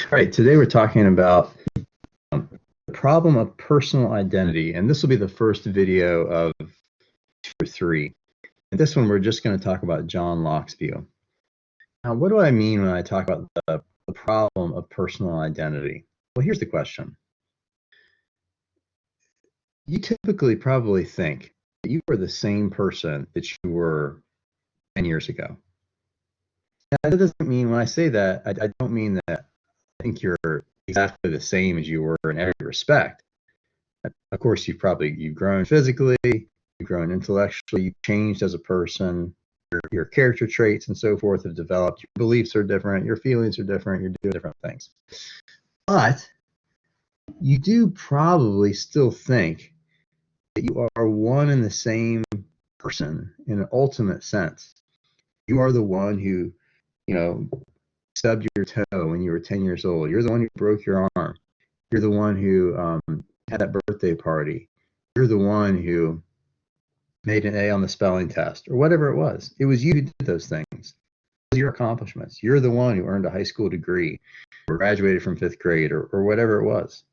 All right, today we're talking about the problem of personal identity, and this will be the first video of 2 or 3. And this one, we're just going to talk about John Locke's view. Now, what do I mean when I talk about the problem of personal identity? Well, here's the question. You typically probably think that you are the same person that you were 10 years ago. Now, that doesn't mean, when I say that, I don't mean that I think you're exactly the same as you were in every respect. Of course, you've grown physically, you've grown intellectually, you've changed as a person, your character traits and so forth have developed, your beliefs are different, your feelings are different, you're doing different things. But you do probably still think that you are one and the same person in an ultimate sense. You are the one who, stubbed your toe when you were 10 years old. You're the one who broke your arm. You're the one who had that birthday party. You're the one who made an A on the spelling test, or whatever it was. It was you who did those things. It was your accomplishments. You're the one who earned a high school degree, or graduated from 5th grade, or whatever it was.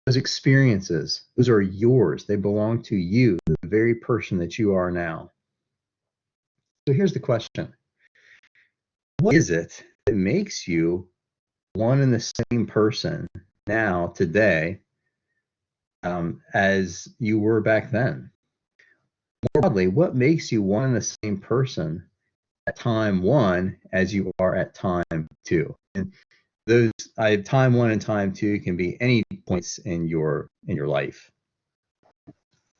Those experiences, those are yours. They belong to you, the very person that you are now. So here's the question. What is it that makes you one and the same person now, today, as you were back then? More broadly, what makes you one and the same person at time 1 as you are at time 2? And those time 1 and time 2 can be any points in your life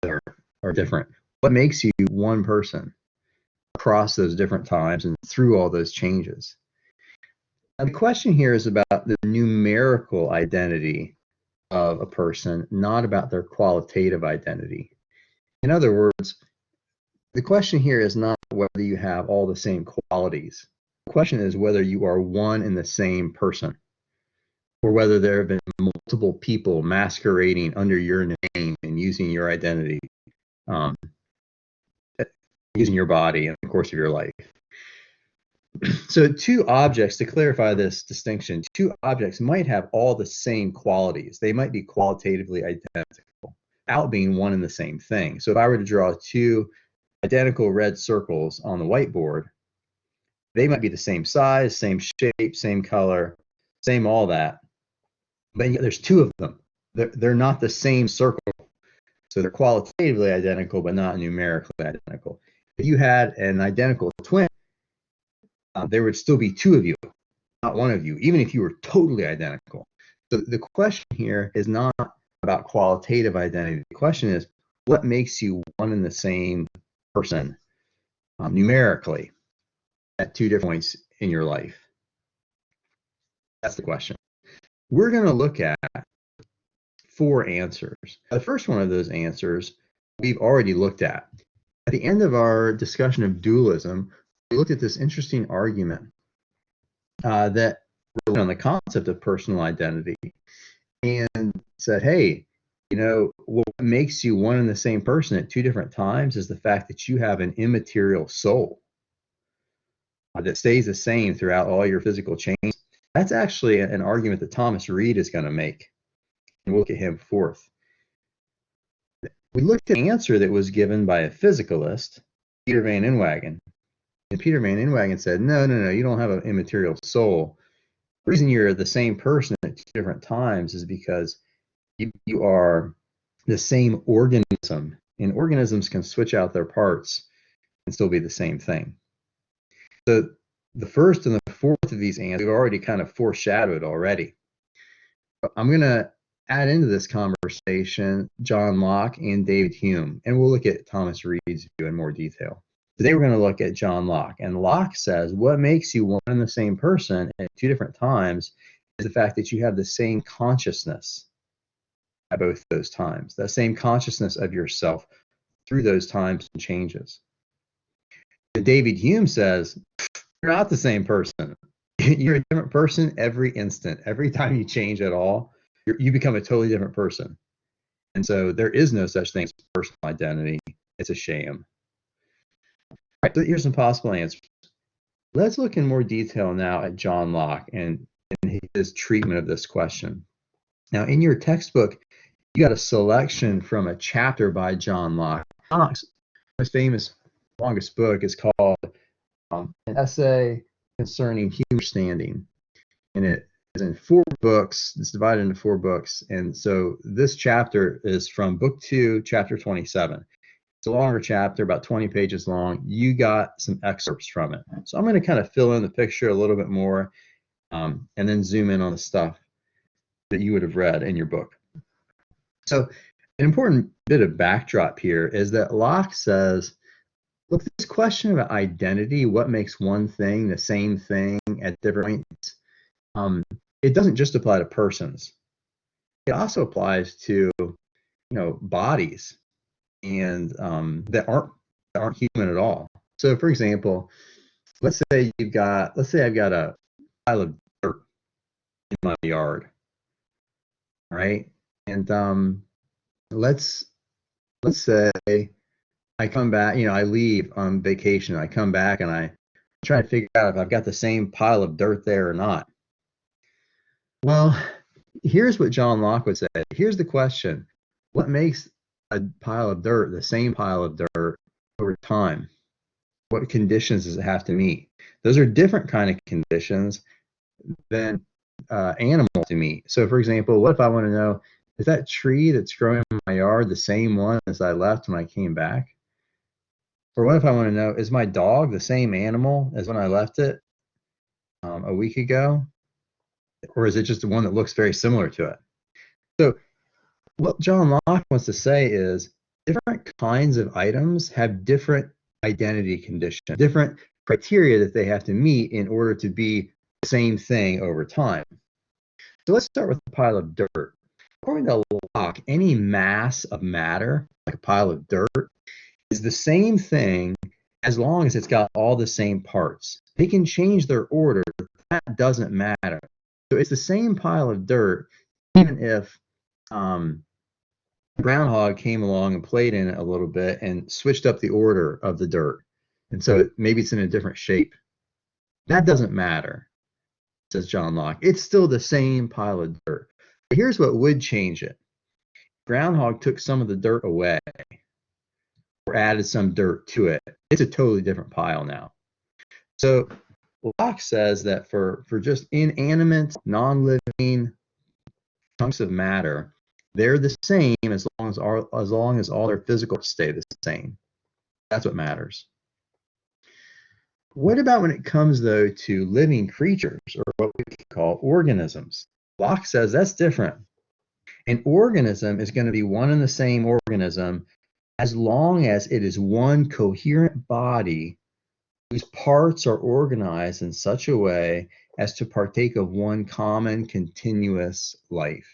that are different. What makes you one person across those different times and through all those changes? Now, the question here is about the numerical identity of a person, not about their qualitative identity. In other words, the question here is not whether you have all the same qualities. The question is whether you are one and the same person, or whether there have been multiple people masquerading under your name and using your identity, using your body in the course of your life. So 2 objects, to clarify this distinction, 2 objects might have all the same qualities. They might be qualitatively identical, out being one and the same thing. So if I were to draw 2 identical red circles on the whiteboard, they might be the same size, same shape, same color, same all that, but yet there's 2 of them. They're not the same circle. So they're qualitatively identical, but not numerically identical. If you had an identical twin, there would still be 2 of you, not 1 of you, even if you were totally identical. So the question here is not about qualitative identity. The question is, what makes you one and the same person numerically at 2 different points in your life? That's the question. We're going to look at 4 answers. The first one of those answers we've already looked at. At the end of our discussion of dualism, we looked at this interesting argument that relied on the concept of personal identity and said, hey, what makes you one and the same person at 2 different times is the fact that you have an immaterial soul that stays the same throughout all your physical changes. That's actually an argument that Thomas Reid is going to make, and we'll look at him forth. We looked at an answer that was given by a physicalist, Peter van Inwagen. And Peter van Inwagen said, no, you don't have an immaterial soul. The reason you're the same person at 2 different times is because you are the same organism, and organisms can switch out their parts and still be the same thing. So the first and the fourth of these answers we've already kind of foreshadowed already. I'm going to add into this conversation John Locke and David Hume, and we'll look at Thomas Reid's view in more detail. Today we're going to look at John Locke, and Locke says what makes you one and the same person at 2 different times is the fact that you have the same consciousness at both those times, that same consciousness of yourself through those times and changes. And David Hume says you're not the same person. You're a different person every instant. Every time you change at all, you become a totally different person. And so there is no such thing as personal identity. It's a sham. All right, so here's some possible answers. Let's look in more detail now at John Locke and in his treatment of this question. Now, in your textbook, you got a selection from a chapter by John Locke. John Locke's most famous, longest book is called An Essay Concerning Human Understanding. And it is in 4 books. It's divided into 4 books. And so this chapter is from book 2, chapter 27. It's a longer chapter, about 20 pages long. You got some excerpts from it. So I'm going to kind of fill in the picture a little bit more, and then zoom in on the stuff that you would have read in your book. So an important bit of backdrop here is that Locke says, look, this question about identity, what makes one thing the same thing at different points, it doesn't just apply to persons. It also applies to, bodies and that aren't human at all. So, for example, let's say I've got a pile of dirt in my yard, right? And let's say I come back, I leave on vacation, I come back and I try to figure out if I've got the same pile of dirt there or not. Well, here's what John Locke would say. Here's the question. What makes a pile of dirt the same pile of dirt over time? What conditions does it have to meet? Those are different kind of conditions than animals to meet. So, for example, what if I want to know, is that tree that's growing in my yard the same one as I left when I came back? Or what if I want to know, is my dog the same animal as when I left it a week ago? Or is it just the one that looks very similar to it? So what John Locke wants to say is different kinds of items have different identity conditions, different criteria that they have to meet in order to be the same thing over time. So let's start with a pile of dirt. According to Locke, any mass of matter, like a pile of dirt, is the same thing as long as it's got all the same parts. They can change their order, but that doesn't matter. So it's the same pile of dirt, even if groundhog came along and played in it a little bit and switched up the order of the dirt. And so maybe it's in a different shape. That doesn't matter, says John Locke. It's still the same pile of dirt. But here's what would change it. Groundhog took some of the dirt away or added some dirt to it. It's a totally different pile now. So Locke says that for just inanimate, non-living chunks of matter, they're the same as long as all their physical stay the same. That's what matters. What about when it comes, though, to living creatures, or what we call organisms? Locke says that's different. An organism is going to be one and the same organism as long as it is one coherent body whose parts are organized in such a way as to partake of one common continuous life.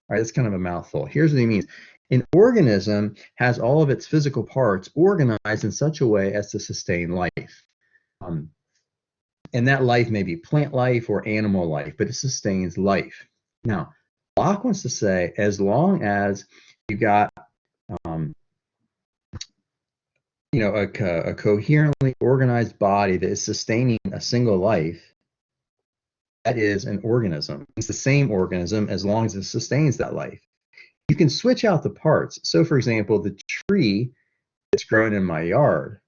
All right, that's kind of a mouthful. Here's what he means. An organism has all of its physical parts organized in such a way as to sustain life. And that life may be plant life or animal life, but it sustains life. Now, Locke wants to say, as long as you've got a coherently organized body that is sustaining a single life, that is an organism. It's the same organism as long as it sustains that life. You can switch out the parts. So, for example, the tree that's grown in my yard,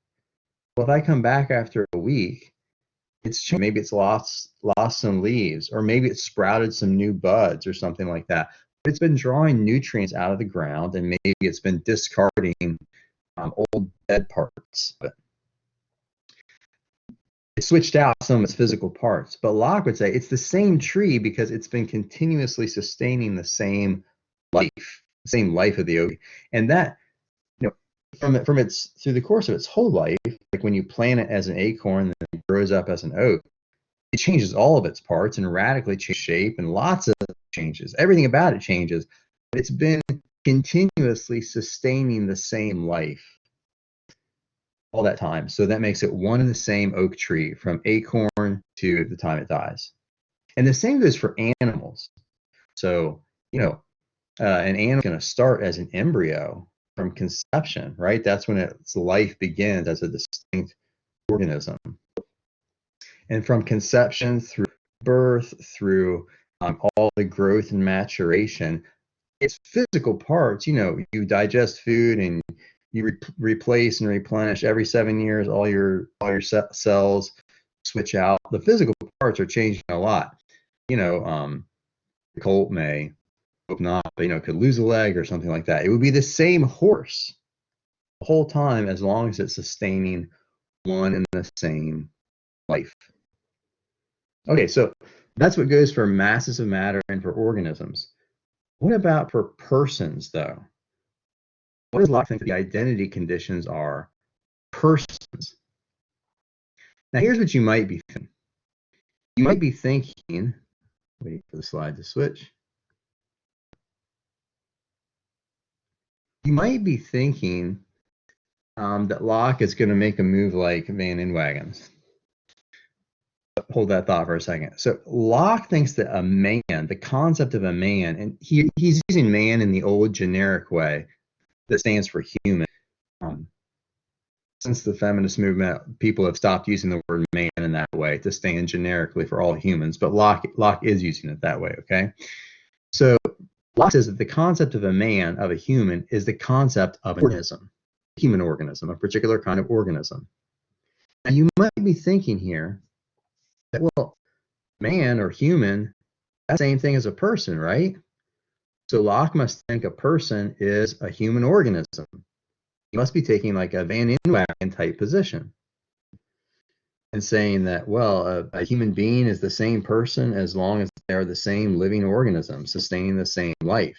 well, if I come back after a week, it's changed. Maybe it's lost some leaves, or maybe it's sprouted some new buds or something like that. But it's been drawing nutrients out of the ground, and maybe it's been discarding old dead parts. But it switched out some of its physical parts. But Locke would say it's the same tree because it's been continuously sustaining the same life of the oak. And that, from its through the course of its whole life, like when you plant it as an acorn, then it grows up as an oak, it changes all of its parts and radically changes shape, and lots of changes. Everything about it changes, but it's been continuously sustaining the same life all that time. So that makes it one and the same oak tree from acorn to the time it dies. And the same goes for animals. So, an animal is going to start as an embryo from conception, right? That's when its life begins as a distinct organism. And from conception through birth through all the growth and maturation. It's physical parts. You digest food and you replace and replenish every 7 years. All your cells switch out. The physical parts are changing a lot. The colt may, hope not, but could lose a leg or something like that. It would be the same horse the whole time as long as it's sustaining one and the same life. Okay, so that's what goes for masses of matter and for organisms. What about for persons, though? What does Locke think the identity conditions are? Persons. Now, here's what you might be thinking. You might be thinking, wait for the slide to switch. You might be thinking that Locke is going to make a move like Van Inwagen's. Hold that thought for a second. So Locke thinks that a man, the concept of a man, and he's using man in the old generic way that stands for human. Since the feminist movement, people have stopped using the word man in that way to stand generically for all humans, but Locke is using it that way, okay? So Locke says that the concept of a man, of a human, is the concept of an organism, a human organism, a particular kind of organism. Now you might be thinking here that, well, man or human, that's the same thing as a person, right? So Locke must think a person is a human organism. He must be taking like a Van Inwagen type position and saying that, well, a human being is the same person as long as they are the same living organism, sustaining the same life.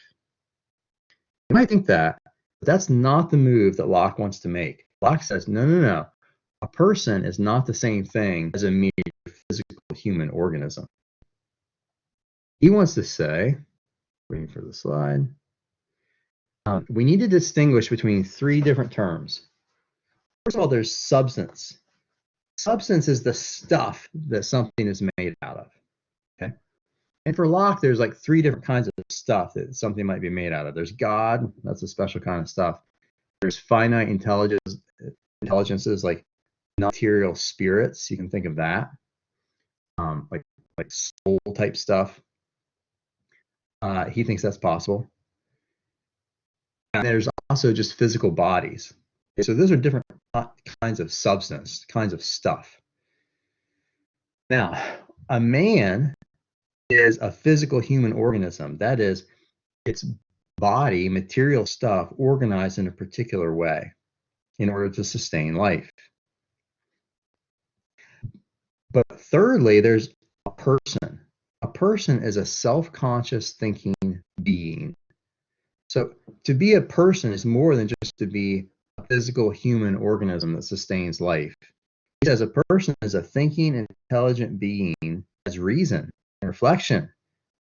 You might think that, but that's not the move that Locke wants to make. Locke says, no. A person is not the same thing as a mere physical human organism. He wants to say, waiting for the slide, we need to distinguish between three different terms. First of all, there's substance. Substance is the stuff that something is made out of. Okay. And for Locke, there's like three different kinds of stuff that something might be made out of. There's God, that's a special kind of stuff. There's finite intelligences like non-material spirits. You can think of that, like soul type stuff. He thinks that's possible. And there's also just physical bodies. Okay, so those are different kinds of substance, kinds of stuff. Now, a man is a physical human organism. That is, its body, material stuff, organized in a particular way in order to sustain life. But thirdly, there's a person. A person is a self-conscious thinking being. So to be a person is more than just to be a physical human organism that sustains life. He says a person is a thinking and intelligent being, has reason and reflection.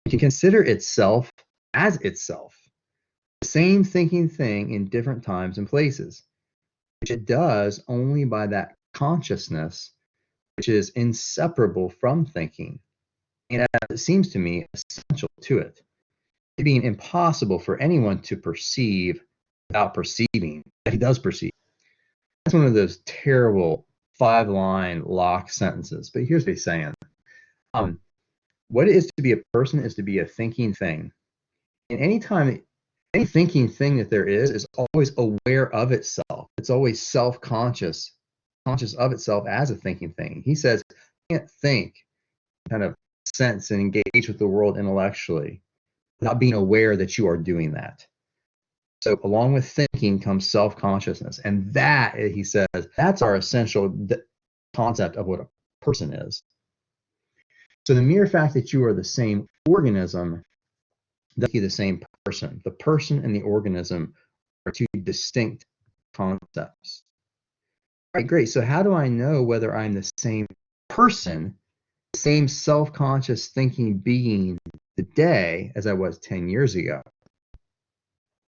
It can consider itself as itself, the same thinking thing in different times and places, which it does only by that consciousness which is inseparable from thinking, and as it seems to me, essential to it. It being impossible for anyone to perceive without perceiving that he does perceive. That's one of those terrible 5-line Locke sentences. But here's what he's saying. What it is to be a person is to be a thinking thing. And any thinking thing that there is always aware of itself. It's always self-conscious, conscious of itself as a thinking thing. He says, you can't think, kind of sense and engage with the world intellectually without being aware that you are doing that. So along with thinking comes self-consciousness. And that, he says, that's our essential concept of what a person is. So the mere fact that you are the same organism doesn't make you the same person. The person and the organism are two distinct concepts. All right, great. So how do I know whether I'm the same person, the same self-conscious thinking being today as I was 10 years ago?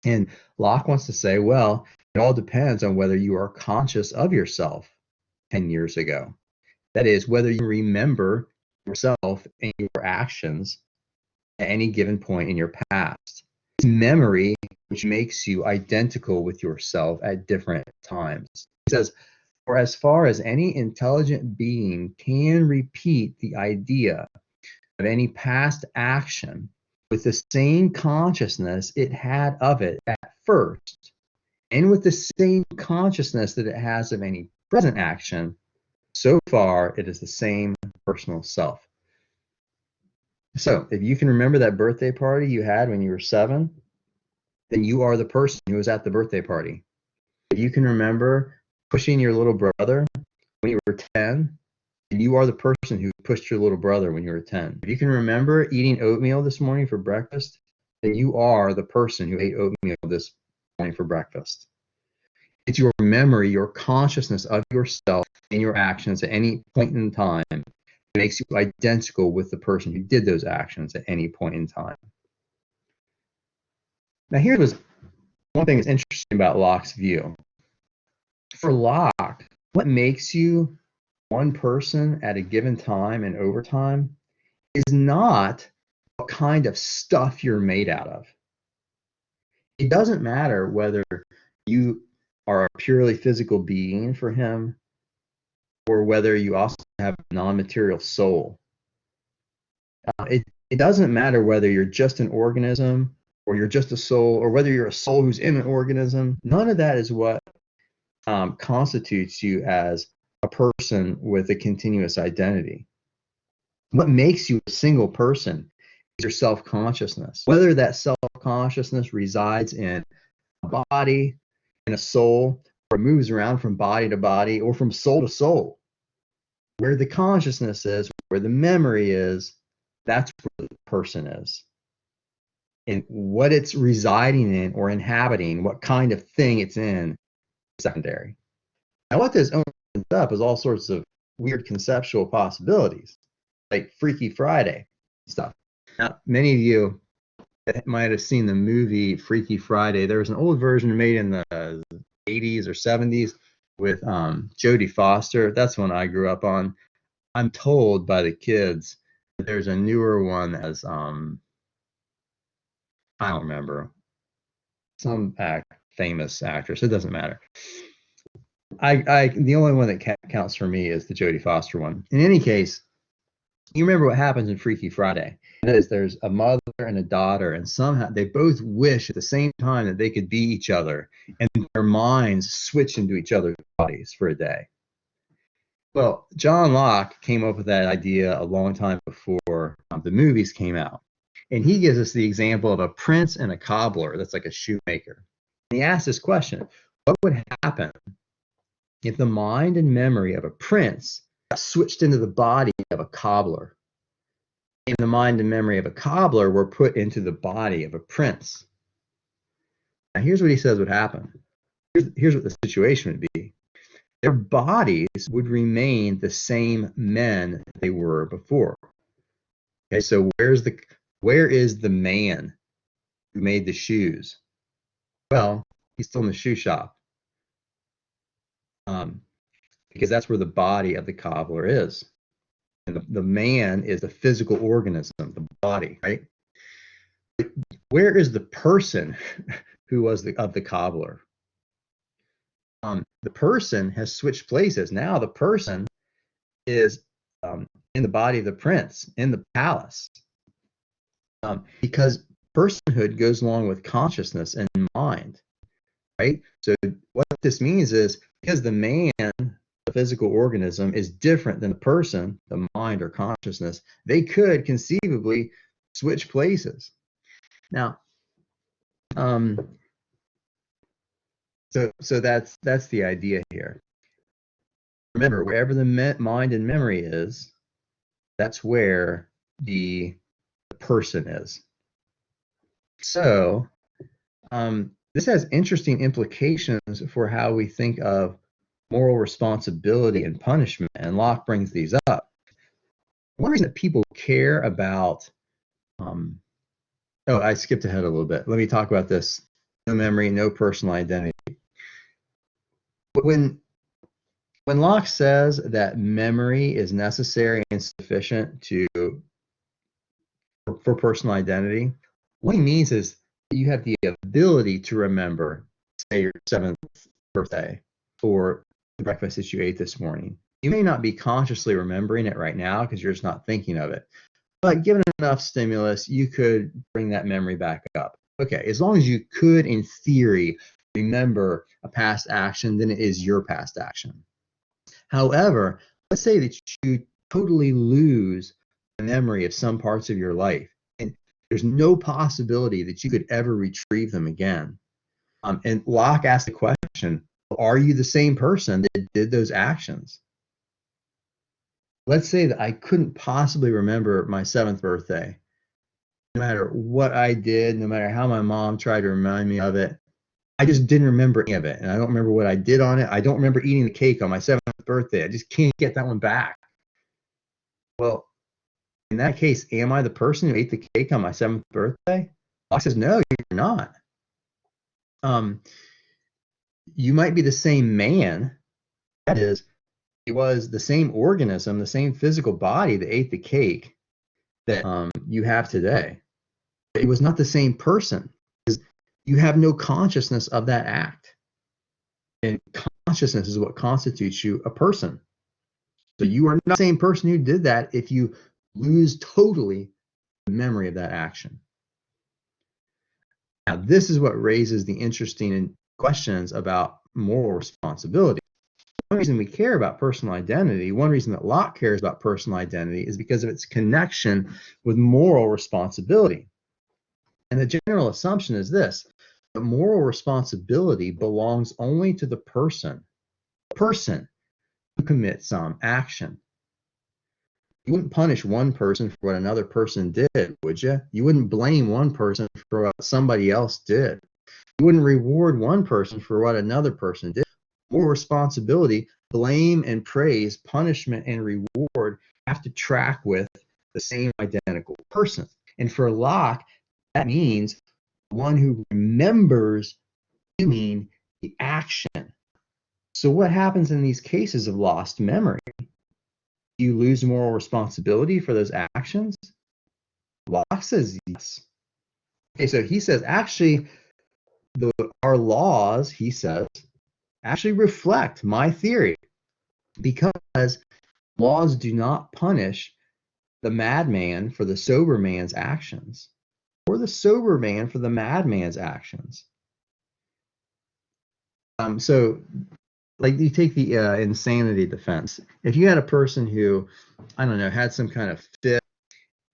And Locke wants to say, well, it all depends on whether you are conscious of yourself 10 years ago. That is, whether you remember yourself and your actions at any given point in your past. It's memory which makes you identical with yourself at different times. He says, for as far as any intelligent being can repeat the idea of any past action with the same consciousness it had of it at first, and with the same consciousness that it has of any present action, so far it is the same personal self. So if you can remember that birthday party you had when you were 7, then you are the person who was at the birthday party. If you can remember pushing your little brother when you were 10, then you are the person who pushed your little brother when you were 10. If you can remember eating oatmeal this morning for breakfast, then you are the person who ate oatmeal this morning for breakfast. It's your memory, your consciousness of yourself and your actions at any point in time that makes you identical with the person who did those actions at any point in time. Now, here was one thing that's interesting about Locke's view. For Locke, what makes you one person at a given time and over time is not what kind of stuff you're made out of. It doesn't matter whether you are a purely physical being for him or whether you also have a non-material soul. It doesn't matter whether you're just an organism or you're just a soul, or whether you're a soul who's in an organism. None of that is what constitutes you as a person with a continuous identity. What makes you a single person is your self-consciousness. Whether that self-consciousness resides in a body, in a soul, or moves around from body to body, or from soul to soul. Where the consciousness is, where the memory is, that's where the person is. And what it's residing in or inhabiting, what kind of thing it's in, is secondary. Now, what this opens up is all sorts of weird conceptual possibilities, like Freaky Friday stuff. Now, many of you might have seen the movie Freaky Friday. There was an old version made in the 80s or 70s with Jodie Foster. That's one I grew up on. I'm told by the kids that there's a newer one that has I don't remember, some famous actress. It doesn't matter. The only one that counts for me is the Jodie Foster one. In any case, you remember what happens in Freaky Friday. That is, there's a mother and a daughter, and somehow they both wish at the same time that they could be each other, and their minds switch into each other's bodies for a day. Well, John Locke came up with that idea a long time before the movies came out. And he gives us the example of a prince and a cobbler. That's like a shoemaker. And he asks this question: what would happen if the mind and memory of a prince got switched into the body of a cobbler, and the mind and memory of a cobbler were put into the body of a prince? Now, here's what he says would happen. Here's what the situation would be. Their bodies would remain the same men they were before. Okay, so where is the man who made the shoes? Well, he's still in the shoe shop, because that's where the body of the cobbler is. And the man is the physical organism, the body, right? Where is the person who was of the cobbler? The person has switched places. Now the person is in the body of the prince, in the palace. Because personhood goes along with consciousness and mind, right? So what this means is, because the man, the physical organism, is different than the person, the mind or consciousness, they could conceivably switch places. Now, so that's the idea here. Remember, wherever the mind and memory is, that's where the person is. So this has interesting implications for how we think of moral responsibility and punishment, and Locke brings these up. One reason that people care about I skipped ahead a little bit. Let me talk about this. No memory, no personal identity. But when Locke says that memory is necessary and sufficient for personal identity, what he means is that you have the ability to remember, say, your 7th birthday or the breakfast that you ate this morning. You may not be consciously remembering it right now because you're just not thinking of it. But given enough stimulus, you could bring that memory back up. Okay, as long as you could, in theory, remember a past action, then it is your past action. However, let's say that you totally lose the memory of some parts of your life, and there's no possibility that you could ever retrieve them again. And Locke asked the question, are you the same person that did those actions? Let's say that I couldn't possibly remember my 7th birthday. No matter what I did, no matter how my mom tried to remind me of it, I just didn't remember any of it. And I don't remember what I did on it. I don't remember eating the cake on my 7th birthday. I just can't get that one back. Well, in that case, am I the person who ate the cake on my 7th birthday? Locke says, no, you're not. You might be the same man. That is, it was the same organism, the same physical body that ate the cake that you have today. It was not the same person because you have no consciousness of that act. And consciousness is what constitutes you a person. So you are not the same person who did that if you lose totally the memory of that action. Now, this is what raises the interesting questions about moral responsibility. One reason we care about personal identity, one reason that Locke cares about personal identity is because of its connection with moral responsibility. And the general assumption is this: that moral responsibility belongs only to the person who commits some action. You wouldn't punish one person for what another person did, would you? You wouldn't blame one person for what somebody else did. You wouldn't reward one person for what another person did. Moral responsibility, blame and praise, punishment and reward have to track with the same identical person. And for Locke, that means one who remembers doing the action. So what happens in these cases of lost memory? Do you lose moral responsibility for those actions? Locke says yes. Okay, so he says actually our laws, he says, actually reflect my theory because laws do not punish the madman for the sober man's actions or the sober man for the madman's actions. So like you take the insanity defense. If you had a person who, I don't know, had some kind of fit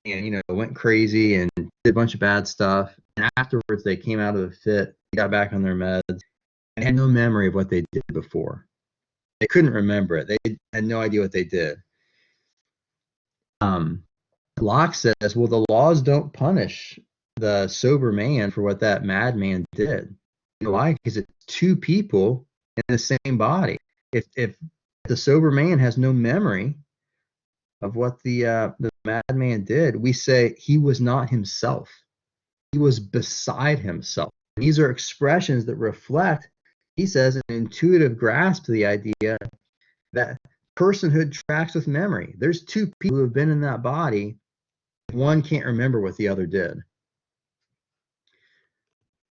and, you know, went crazy and did a bunch of bad stuff, and afterwards they came out of the fit, got back on their meds, and had no memory of what they did before. They couldn't remember it. They had no idea what they did. Locke says, well, the laws don't punish the sober man for what that madman did. You know why? Because it's two people in the same body. If the sober man has no memory of what the madman did, we say he was not himself. He was beside himself. And these are expressions that reflect, he says, an intuitive grasp to the idea that personhood tracks with memory. There's two people who have been in that body. One can't remember what the other did.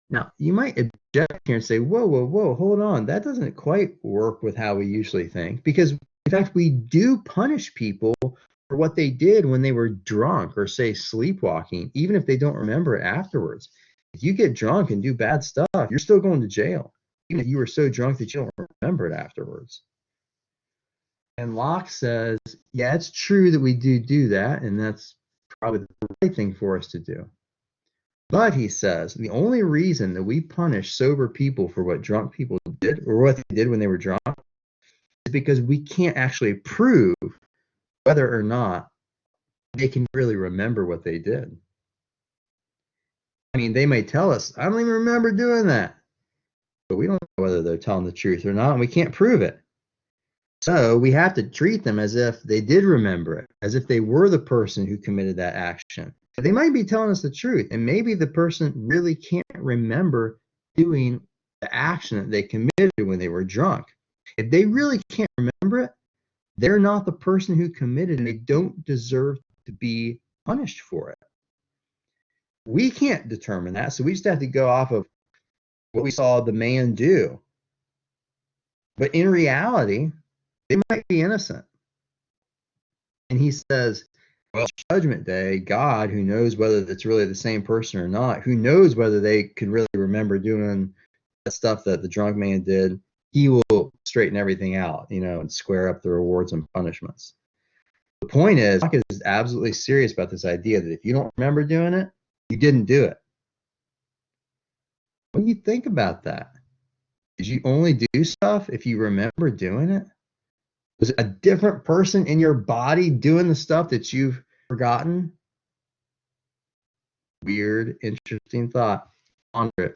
Now, you might object here and say, whoa, whoa, whoa, hold on. That doesn't quite work with how we usually think, because in fact, we do punish people for what they did when they were drunk or, say, sleepwalking, even if they don't remember it afterwards. If you get drunk and do bad stuff, you're still going to jail, even if you were so drunk that you don't remember it afterwards. And Locke says, yeah, it's true that we do that, and that's probably the right thing for us to do. But he says the only reason that we punish sober people for what drunk people did or what they did when they were drunk is because we can't actually prove whether or not they can really remember what they did. I mean, they may tell us, I don't even remember doing that. But we don't know whether they're telling the truth or not, and we can't prove it. So we have to treat them as if they did remember it, as if they were the person who committed that action. They might be telling us the truth, and maybe the person really can't remember doing the action that they committed when they were drunk. If they really can't remember it, they're not the person who committed it, and they don't deserve to be punished for it. We can't determine that, so we just have to go off of what we saw the man do. But in reality, they might be innocent. And he says, Well, Judgment Day, God, who knows whether it's really the same person or not, who knows whether they could really remember doing that stuff that the drunk man did, he will straighten everything out, and square up the rewards and punishments. The point is, Locke is absolutely serious about this idea that if you don't remember doing it, you didn't do it. What do you think about that? Did you only do stuff if you remember doing it? Was it a different person in your body doing the stuff that you've forgotten? Weird, interesting thought. Ponder it.